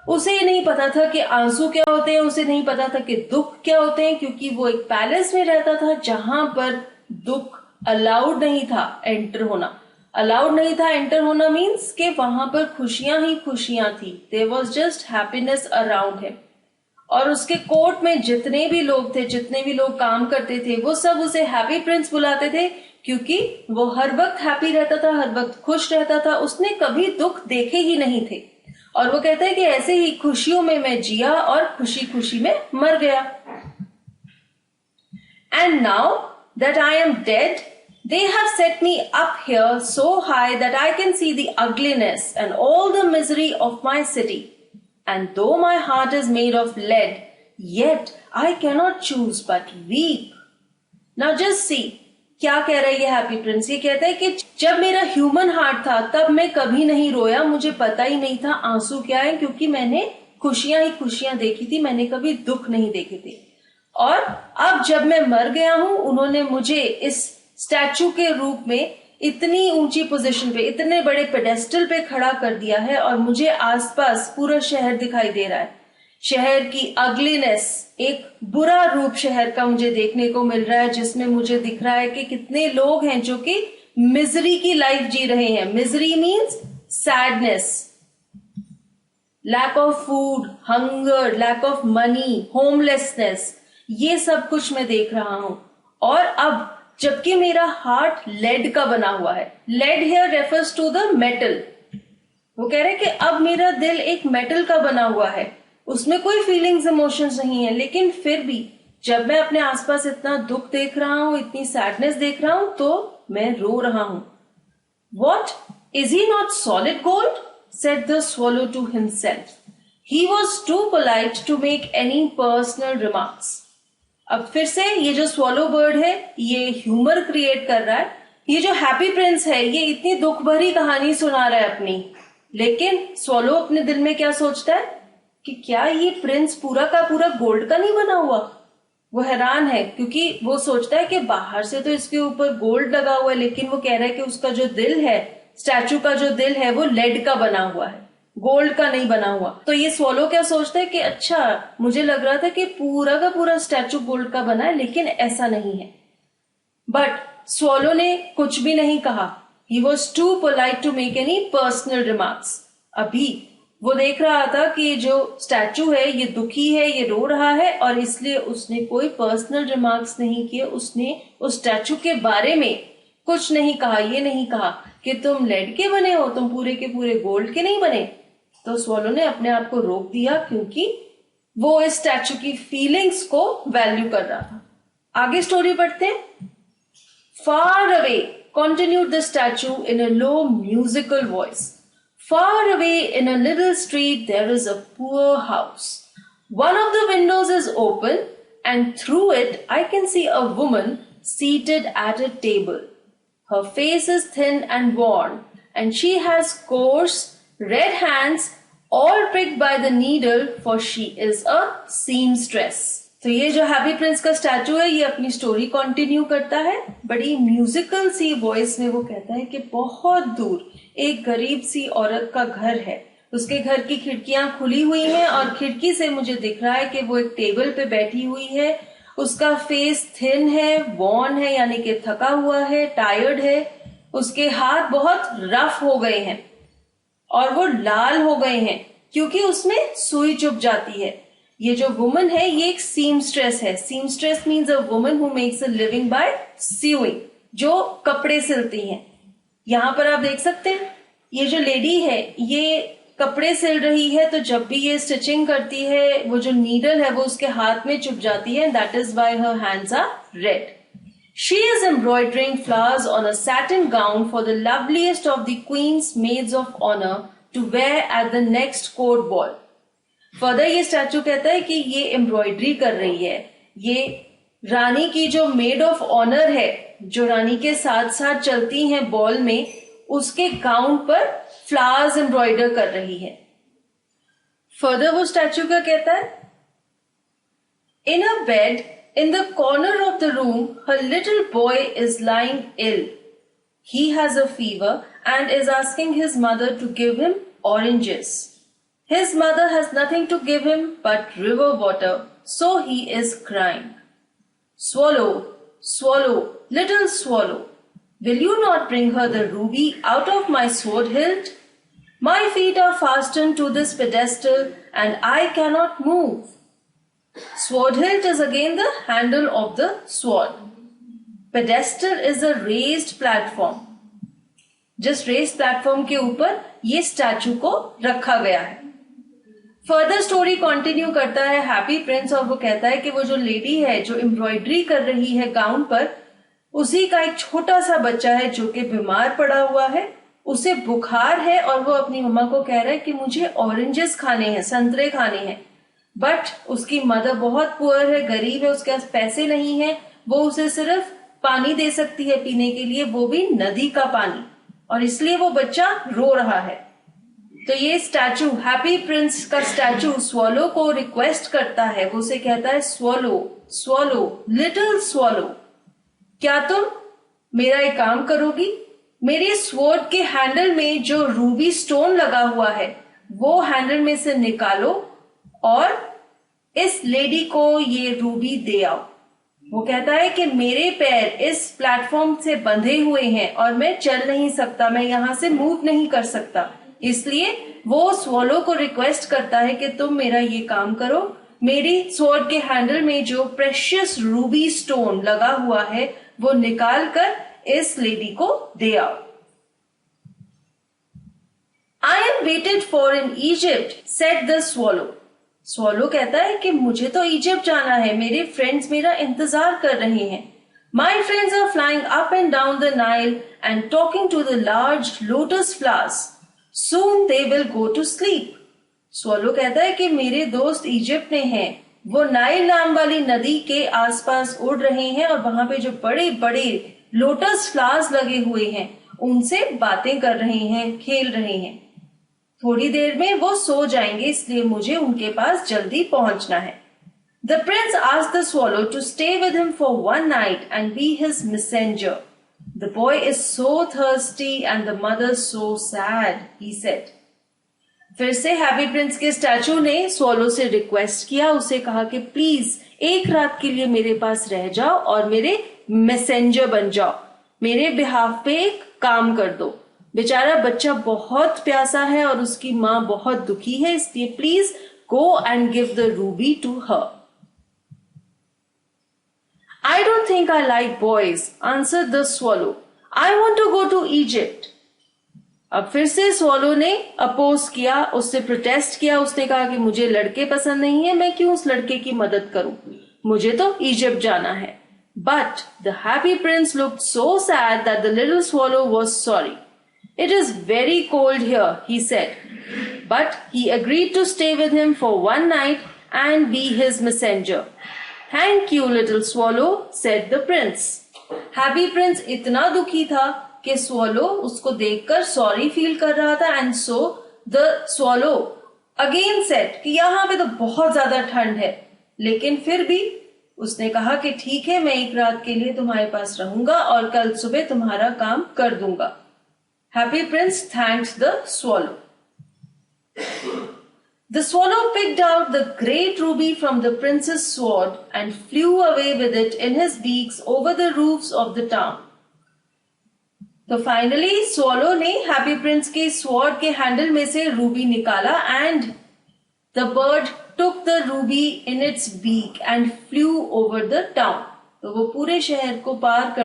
उसे नहीं पता था कि आंसू क्या होते हैं, उसे नहीं पता था कि दुख क्या होते हैं, क्योंकि वो एक पैलेस में रहता था जहां पर दुख अलाउड नहीं था एंटर होना। अलाउड नहीं था एंटर होना मीन्स कि वहां पर खुशियां ही खुशियां थी। There was just happiness around him. और उसके कोर्ट में जितने भी लोग थे, जितने भी लोग काम करते थे, वो सब उसे हैप्पी प्रिंस बुलाते थे, क्योंकि वो हर वक्त हैप्पी रहता था, हर वक्त खुश रहता था। उसने कभी दुख देखे ही नहीं थे। और वो कहता है कि ऐसे ही खुशियों में मैं जिया और खुशी खुशी में मर गया। And now that I am dead, they have set me up here so high that I can see the ugliness and all the misery of my city. And though my heart is made of lead, yet I cannot choose but weep. Now just see, क्या कह रहा है ये happy Prince? ये कहता है कि जब मेरा ह्यूमन हार्ट था तब मैं कभी नहीं रोया, मुझे पता ही नहीं था आंसू क्या है, क्योंकि मैंने खुशियां ही खुशियां देखी थी, मैंने कभी दुख नहीं देखे थे। और अब जब मैं मर गया हूं, उन्होंने मुझे इस स्टैचू के रूप में इतनी ऊंची पोजीशन पे, इतने बड़े पेडेस्टल पे खड़ा कर दिया है, और मुझे आसपास पूरा शहर दिखाई दे रहा है। शहर की अगलीनेस, एक बुरा रूप शहर का मुझे देखने को मिल रहा है, जिसमें मुझे दिख रहा है कि कितने लोग हैं जो कि मिजरी की लाइफ जी रहे हैं। Misery means sadness, lack of food, hunger, lack of money, homelessness, ये सब कुछ मैं देख रहा हूं। और अब जबकि मेरा हार्ट लेड का बना हुआ है, lead here refers to the metal, वो कह रहे हैं कि अब मेरा दिल एक मेटल का बना हुआ है, उसमें कोई फीलिंग्स इमोशंस नहीं है, लेकिन फिर भी जब मैं अपने आसपास इतना दुख देख रहा हूं, इतनी सैडनेस देख रहा हूं, तो मैं रो रहा हूं। What? Is he not solid gold? Said the swallow to himself. He was too polite to make any personal remarks. अब फिर से ये जो स्वॉलो बर्ड है ये ह्यूमर क्रिएट कर रहा है। ये जो हैप्पी प्रिंस है ये इतनी दुख भरी कहानी सुना रहा है अपनी, लेकिन स्वॉलो अपने दिल में क्या सोचता है कि क्या ये प्रिंस पूरा का पूरा गोल्ड का नहीं बना हुआ। वो हैरान है, क्योंकि वो सोचता है कि बाहर से तो इसके ऊपर गोल्ड लगा हुआ है, लेकिन वो कह रहा है कि उसका जो दिल है, स्टैचू का जो दिल है, वो लेड का बना हुआ है, गोल्ड का नहीं बना हुआ। तो ये स्वॉलो क्या सोचता है कि अच्छा, मुझे लग रहा था कि पूरा का पूरा स्टैचू गोल्ड का बना है, लेकिन ऐसा नहीं है। बट स्वॉलो ने कुछ भी नहीं कहा। He was too polite to make any personal remarks. अभी वो देख रहा था कि ये जो स्टैचू है ये दुखी है, ये रो रहा है, और इसलिए उसने कोई पर्सनल रिमार्क्स नहीं किए। उसने उस स्टैचू के बारे में कुछ नहीं कहा। ये नहीं कहा कि तुम लेड के बने हो, तुम पूरे के पूरे गोल्ड के नहीं बने। तो स्वॉलो ने अपने आप को रोक दिया, क्योंकि वो इस स्टैचू की फीलिंग्स को वैल्यू कर रहा था। आगे स्टोरी पढ़ते हैं। Far away continued the statue in a low musical voice. Far away in a little street there is a poor house. One of the windows is open, and through it I can see a woman seated at a table. Her face is thin and worn, and she has coarse red hands, all pricked by the needle, for she is a seamstress. तो ये जो happy Prince का statue है ये अपनी story continue करता है। बड़ी म्यूजिकल सी वॉइस में वो कहता है कि बहुत दूर एक गरीब सी औरत का घर है। उसके घर की खिड़कियां खुली हुई हैं, और खिड़की से मुझे दिख रहा है कि वो एक टेबल पे बैठी हुई है। उसका फेस थिन है, वॉर्न है, यानी कि थका हुआ है, टायर्ड है। उसके हाथ बहुत रफ हो गए हैं और वो लाल हो गए हैं, क्योंकि उसमें सुई चुभ जाती है। ये जो वुमन है ये एक सीमस्ट्रेस है। Seamstress means a woman who makes a living by sewing, जो कपड़े सिलती हैं। यहाँ पर आप देख सकते हैं ये जो लेडी है ये कपड़े सिल रही है, तो जब भी ये स्टिचिंग करती है वो जो नीडल है वो उसके हाथ में चुभ जाती है। That is why her hands are red. She is embroidering flowers on a satin gown for the loveliest of the queen's maids of honor to wear at the next court ball. Further ये statue कहता है कि ये embroidery कर रही है, ये रानी की जो मेड ऑफ ऑनर है, जो रानी के साथ साथ चलती हैं बॉल में, उसके गाउन पर फ्लावर्स एम्ब्रॉयडर कर रही है. फर्दर वो स्टैचू क्या कहता है, इन अ bed in the corner of the room her little boy is lying ill. He has a fever and is asking his mother to give him oranges. His mother has nothing to give him but river water, so he is crying. Swallow, swallow, little swallow, will you not bring her the ruby out of my sword hilt? My feet are fastened to this pedestal and I cannot move. Sword hilt is again the handle of the sword. Pedestal is a raised platform. जिस raised platform के ऊपर ये statue को रखा गया है. Further story continue करता है हैप्पी प्रिंस और वो कहता है कि वो जो लेडी है जो एम्ब्रॉयडरी कर रही है गाउन पर, उसी का एक छोटा सा बच्चा है जो कि बीमार पड़ा हुआ है. उसे बुखार है और वो अपनी मम्मा को कह रहा है कि मुझे ऑरेंजेस खाने हैं, संतरे खाने हैं. बट उसकी मदर बहुत पुअर है, गरीब है, उसके पास पैसे नहीं है. वो उसे सिर्फ पानी दे सकती है पीने के लिए, वो भी नदी का पानी, और इसलिए वो बच्चा रो रहा है. तो ये स्टैचू, हैप्पी प्रिंस का स्टैचू स्वॉलो को रिक्वेस्ट करता है. वो उसे कहता है स्वॉलो, स्वॉलो, लिटिल स्वॉलो, क्या तुम मेरा एक काम करोगी? मेरे स्वॉर्ड के हैंडल में जो रूबी स्टोन लगा हुआ है वो हैंडल में से निकालो और इस लेडी को ये रूबी दे आओ. वो कहता है कि मेरे पैर इस प्लेटफॉर्म से बंधे हुए हैं और मैं चल नहीं सकता, मैं यहां से मूव नहीं कर सकता. इसलिए वो स्वॉलो को रिक्वेस्ट करता है कि तुम मेरा ये काम करो, मेरी स्वॉर्ड के हैंडल में जो प्रेशियस रूबी स्टोन लगा हुआ है वो निकाल कर इस लेडी को दे आओ. I am waited for in Egypt, said the swallow. Swallow कहता है कि मुझे तो इजिप्ट जाना है, मेरे फ्रेंड्स मेरा इंतजार कर रहे हैं. My friends are flying up and down the Nile and talking to the large lotus flowers. Soon they will go to sleep. Swallow कहता है कि मेरे दोस्त इजिप्ट में हैं, वो नाइल नाम वाली नदी के आसपास उड़ रहे हैं और वहां पे जो बड़े बड़े लोटस फ्लावर्स लगे हुए हैं उनसे बातें कर रहे हैं, खेल रहे हैं. थोड़ी देर में वो सो जाएंगे, इसलिए मुझे उनके पास जल्दी पहुंचना है. The prince asked the swallow to stay with him for one night and be his messenger. The boy is so thirsty and the mother so sad, he said. फिर से हैप्पी प्रिंस के स्टैचू ने swallow से request किया, उसे कहा कि please एक रात के लिए मेरे पास रह जाओ और मेरे मैसेंजर बन जाओ, मेरे बिहाफ पे एक काम कर दो. बेचारा बच्चा बहुत प्यासा है और उसकी माँ बहुत दुखी है, इसलिए please go and give the ruby to her. I don't think I like boys, answered the swallow. I want to go to Egypt. अब फिर से स्वॉलो ने अपोज किया, उससे प्रोटेस्ट किया. उसने कहा कि मुझे लड़के पसंद नहीं है, मैं क्यों उस लड़के की मदद करूं, मुझे तो इजिप्ट जाना है. But the happy prince looked so sad that the little swallow was sorry. It is very cold here, he said. But he agreed to stay with him for one night and be his messenger. Thank you, little swallow, said the prince. Happy prince इतना दुखी था कि swallow उसको देखकर sorry feel कर रहा था. And so the swallow again said कि यहाँ पे तो बहुत ज्यादा ठंड है, लेकिन फिर भी उसने कहा कि ठीक है, मैं एक रात के लिए तुम्हारे पास रहूंगा और कल सुबह तुम्हारा काम कर दूंगा. Happy Prince thanked the swallow. The swallow picked out the great ruby from the prince's sword and flew away with it in his beaks over the roofs of the town. तो फाइनली स्वॉलो ने happy prince के sword के handle में से ruby निकाला and the bird took the ruby in its beak and flew over the town. तो वो पूरे शहर को पार कर